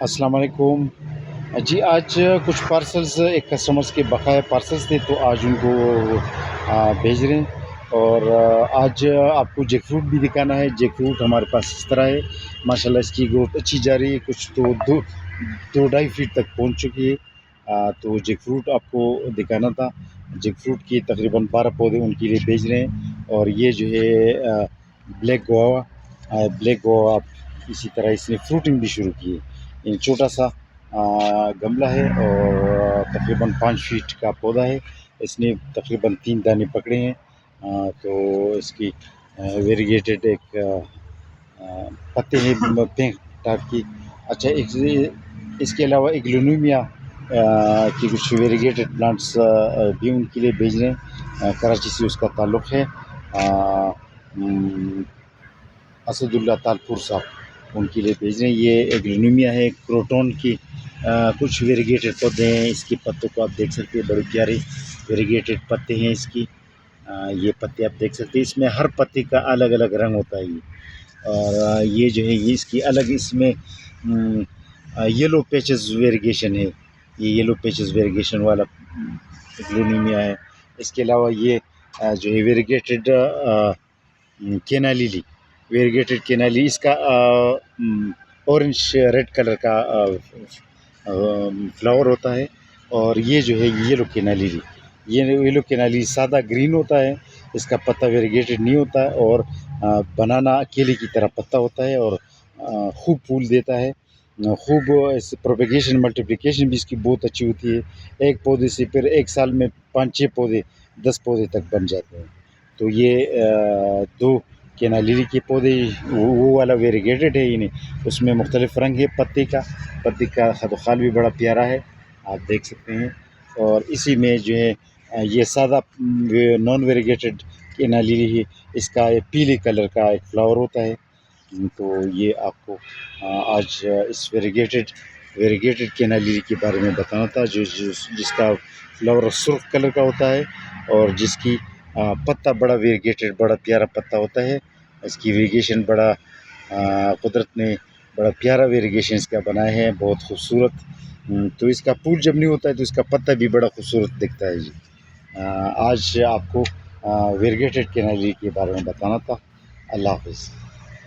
अस्सलाम वालेकुम। जी, आज कुछ पार्सल्स एक कस्टमर्स के बकाया पार्सल्स थे, तो आज उनको भेज रहे हैं। और आज आपको जैकफ्रूट भी दिखाना है। जैकफ्रूट हमारे पास इस तरह है, माशाल्लाह इसकी ग्रोथ अच्छी जा रही है, कुछ तो दो ढाई फीट तक पहुंच चुकी है। तो जैकफ्रूट आपको दिखाना था। जैकफ्रूट की तकरीबन 12 पौधे उनके लिए भेज रहे हैं। और ये जो है ब्लैक गुआवा, ब्लैक गुआवा इसी तरह इसने फ्रूटिंग भी शुरू की है। ये छोटा सा गमला है और तकरीबन 5 फीट का पौधा है। इसने तकरीबन 3 दाने पकड़े हैं। तो इसकी वेरीगेटेड एक पत्ते हैं पिंक टाइप की। अच्छा, इसके अलावा एक ग्लोनिमिया की कुछ वेरीगेटेड प्लांट्स भी उनके लिए भेज रहे हैं। कराची से उसका ताल्लुक़ है। असदुल्ला तालपुर साहब उनके लिए भेज रहे हैं। ये एग्लोनिमिया है, क्रोटन की कुछ वेरीगेटेड पौधे हैं। इसके पत्तों को आप देख सकते हैं, बड़े प्यारे वेरीगेटेड पत्ते हैं इसकी। ये पत्ते आप देख सकते हैं, इसमें हर पत्ते का अलग अलग रंग होता है ये। और ये जो है ये इसकी अलग इसमें येलो पैचेस वेरीगेशन है। ये येलो पैचेस वेरीगेशन वाला एग्लोनिमिया है। इसके अलावा ये जो है वेरीगेटेड केना लिली, वेरीगेटेड केना लिली, इसका ऑरेंज रेड कलर का फ्लावर होता है। और ये जो है येलो केना लिली, ये येलो केना लिली सादा ग्रीन होता है। इसका पत्ता वेरीगेटेड नहीं होता है और बनाना केले की तरह पत्ता होता है और खूब फूल देता है। खूब इस प्रोपेगेशन मल्टीप्लिकेशन भी इसकी बहुत अच्छी होती है। एक पौधे से फिर एक साल में 5-6 पौधे 10 पौधे तक बन जाते हैं। तो ये 2 केना लिली के पौधे वो वाला वेरीगेटेड है। इन्हें उसमें मुख्तलिफ रंग है पत्ते का खदोखाल भी बड़ा प्यारा है, आप देख सकते हैं। और इसी में जो है ये सादा नॉन वेरीगेटेड केना लिली है। इसका ये पीले कलर का एक फ्लावर होता है। तो ये आपको आज इस वेरीगेटेड केना लिली के बारे में बताना था, जिसका फ्लावर सुर्ख कलर का होता है और जिसकी पत्ता बड़ा वेरीगेटेड, बड़ा प्यारा पत्ता होता है। इसकी वेरिगेशन बड़ा कुदरत ने बड़ा प्यारा वेरिगेशन इसका बनाया है, बहुत खूबसूरत। तो इसका फूल जब नहीं होता है तो इसका पत्ता भी बड़ा खूबसूरत दिखता है जी। आज आपको वेरीगेटेड केना लिली के बारे में बताना था। अल्लाह हाफ़िज़।